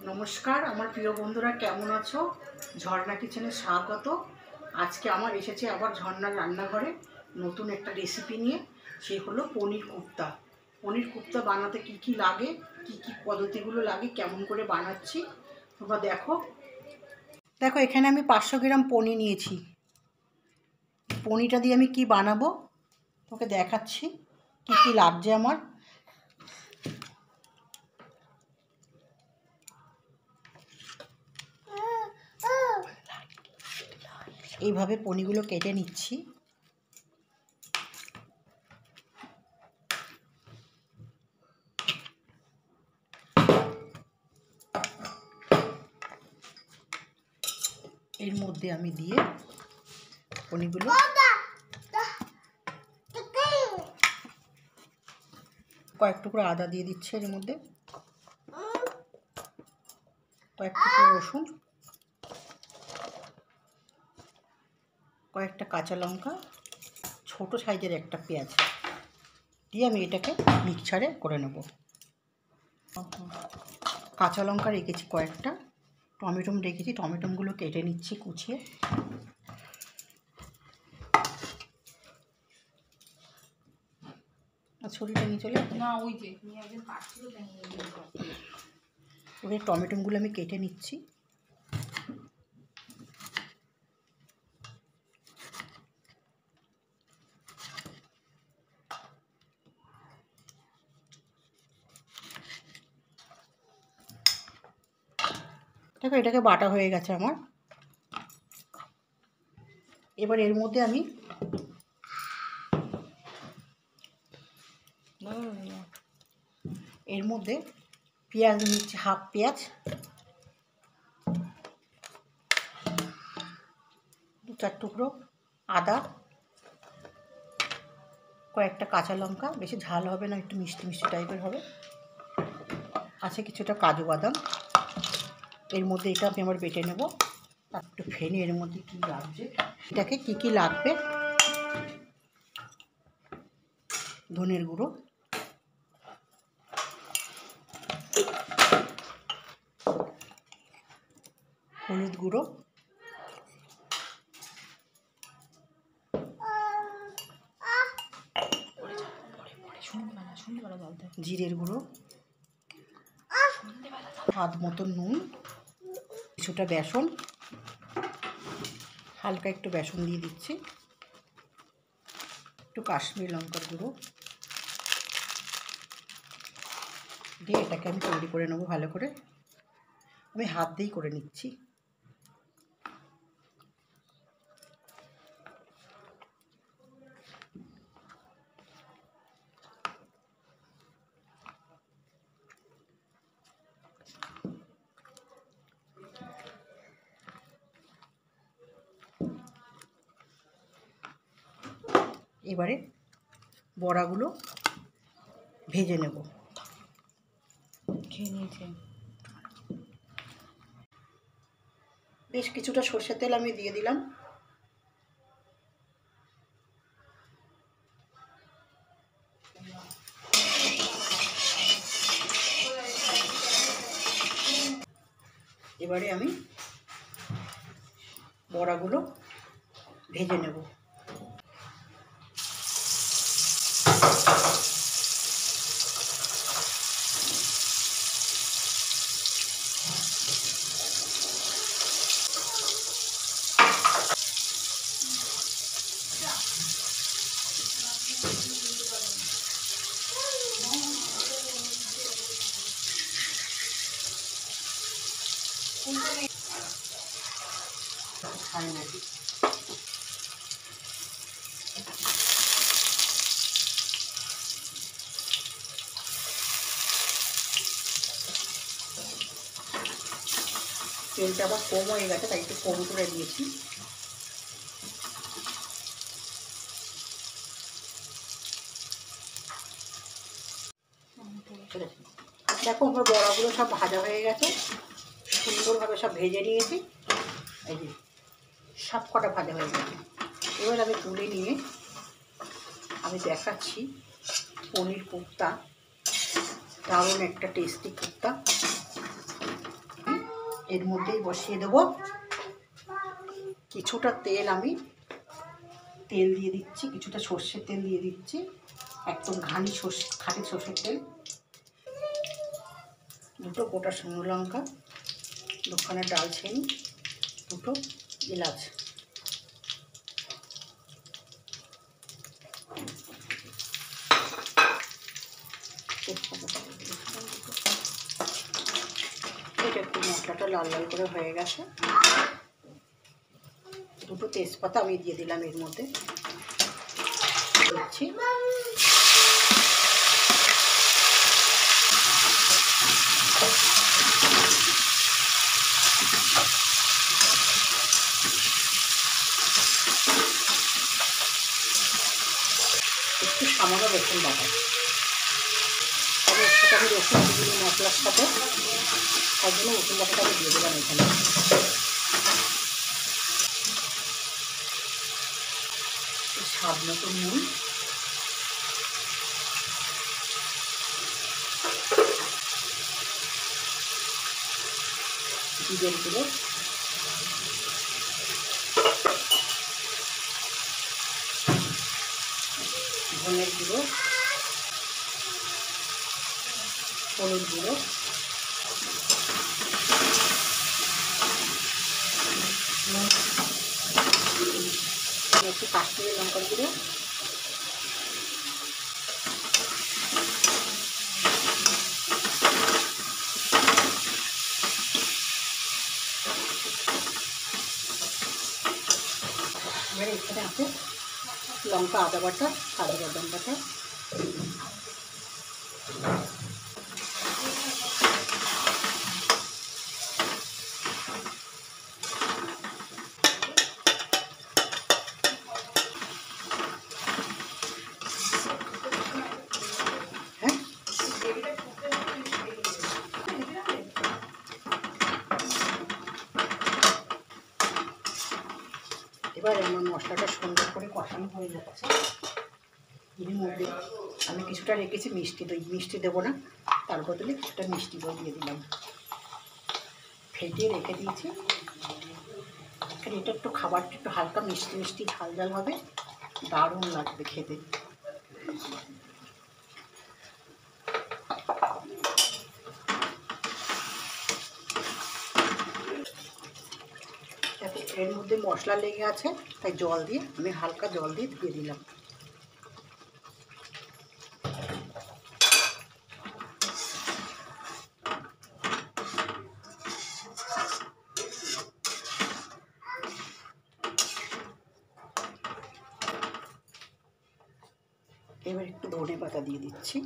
নমস্কার আমার প্রিয় বন্ধুরা, কেমন আছো? ঝর্ণা কিচেনে স্বাগত। আজকে আমার এসেছে আবার ঝর্ণার রান্নাঘরে নতুন একটা রেসিপি নিয়ে। সে হলো পনির কোপ্তা। পনির কোপ্তা বানাতে কি কি লাগে, কি কি পদ্ধতিগুলো লাগে, কেমন করে বানাচ্ছি তোমরা দেখো। এখানে আমি 500 গ্রাম পনির নিয়েছি। পনিরটা দিয়ে আমি কি বানাবো তোকে দেখাচ্ছি, কি কি লাগছে আমার। এইভাবে পনিরগুলো কেটে নিচ্ছি। এর মধ্যে আমি দিয়ে পনিরগুলো কয়েক টুকরো আদা দিয়ে দিচ্ছে, এর মধ্যে কয়েক টুকরো রসুন, কয়েকটা কাঁচা লঙ্কা, ছোট সাইজের একটা পেঁয়াজ দিয়ে আমি এটাকে মিক্সচারে করে নেব। কাঁচা লঙ্কা রেখেছি কয়েকটা, টমেটো রেখেছি, টমেটোগুলো কেটে নিচ্ছি কুচিয়ে। ছড়িটা নিয়ে চলে না, ওই যে ওই টমেটোগুলো আমি কেটে নিচ্ছি। দেখো এটাকে বাটা হয়ে গেছে আমার। এবার এর মধ্যে আমি পেঁয়াজ নিচ্ছি, হাফ পেঁয়াজ, 2-4 টুকরো আদা, কয়েকটা কাঁচা লঙ্কা, বেশি ঝাল হবে না, একটু মিষ্টি মিষ্টি টাইপের হবে। আছে কিছুটা কাজু বাদাম। এর মধ্যে এটা আমি আবার বেটে নেব। একটু ফেনে এর মধ্যে কী লাগছে, এটাকে কি কি লাগবে: ধনের গুঁড়ো, হলুদ গুঁড়ো, জিরের গুঁড়ো, স্বাদ মতো নুন, কিছুটা বেসন, হালকা একটু বেসন দিয়ে দিচ্ছি, একটু কাশ্মীরি লঙ্কার গুঁড়ো দিয়ে এটাকে আমি তৈরি করে নেবো ভালো করে। আমি হাত দিয়েই করে নিচ্ছি। এবারে বড়াগুলো ভেজে নেব। খেয়ে নিয়েছে। বেশ কিছুটা সর্ষের তেল আমি দিয়ে দিলাম। এবারে আমি বড়াগুলো ভেজে নেব। তেলটা আবার কম হয়ে গেছে, তাই একটু কম করে দিয়েছি। দেখো আমার বড়াগুলো সব ভাজা হয়ে গেছে, সুন্দরভাবে সব ভেজে নিয়েছি। এই যে সব কটা ভাজা হয়ে গেছে। এবার আমি তুলে নিয়ে আমি দেখাচ্ছি পনির কোপ্তা, দারুণ একটা টেস্টি কোপ্তা। এর মধ্যেই বসিয়ে দেব কিছুটা তেল। আমি তেল দিয়ে দিচ্ছি, কিছুটা সর্ষের তেল দিয়ে দিচ্ছি, একদম খাঁটি সর্ষের তেল। দুটো গোটা শুকনো লঙ্কা, দুখানা ডালচিনি, দুটো এলাচ। এটা একটু মশলাটা লাল লাল করে হয়ে গেছে। দুটো তেজপাতা আমি দিয়ে দিলাম এর মধ্যে, দিচ্ছি। একটু সামান্য রসুন বাটা, তবে এর সাথে আমি রসুন দিই মশলার সাথে, তার জন্য রসুন বাটাটা আমি দিয়ে দিলাম এখানে। স্বাদ মতো নুন, জিরের গুঁড়ো, ধনের গুঁড়ো, হলুদ গুঁড়ো, একটু কাশ্মীরি লঙ্কার গুঁড়ো, এবারে এখানে আছে লঙ্কা, আদা বাটা, কাজু বাদাম বাটা, এবার আমার মশলাটা সুন্দর করে কষানো হয়ে যাচ্ছে। এর মধ্যে আমি কিছুটা রেখেছি মিষ্টি দই, মিষ্টি দেবো না, তার বদলে কিছুটা মিষ্টি দই দিয়ে দিলাম, ফেটিয়ে রেখে দিয়েছি। এটা একটু খাবারটা একটু হালকা মিষ্টি মিষ্টি ঝাল ঝাল হবে, দারুণ লাগবে খেতে। এর মধ্যে মশলা লেগে আছে, তাই জল দিয়ে আমি হালকা জল দিয়ে দিয়ে দিলাম। এবার একটু ধনে পাতা দিয়ে দিচ্ছি।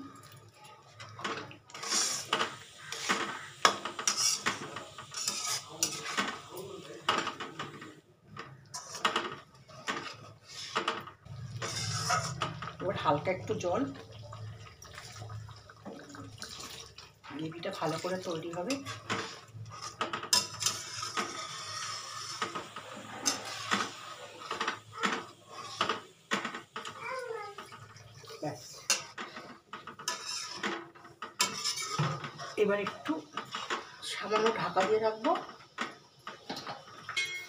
এবার হালকা একটু জল, গ্রেভিটা ভালো করে তৈরি হবে। ব্যাস, এবার একটু সামান্য ঢাকা দিয়ে রাখবো,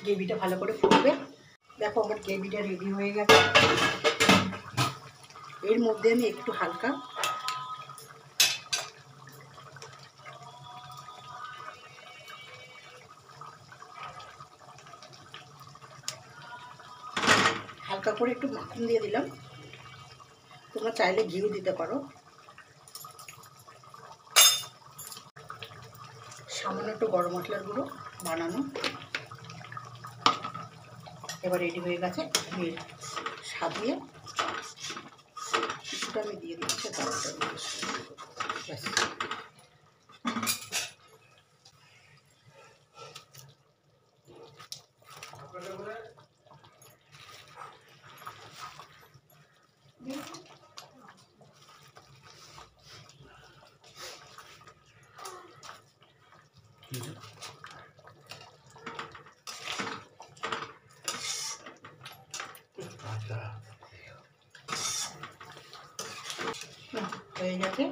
গ্রেভিটা ভালো করে ফুটবে। দেখো আমার গ্রেভিটা রেডি হয়ে গেছে। এর মধ্যে আমি একটু হালকা করে একটু মাখন দিয়ে দিলাম, তোমরা চাইলে ঘিও দিতে পারো। সামান্য একটু গরম মশলার গুঁড়ো বানানো। এবার রেডি হয়ে গেছে, সাজিয়ে কিছুটা আমি দিয়ে দিচ্ছি। হয়ে গেছে।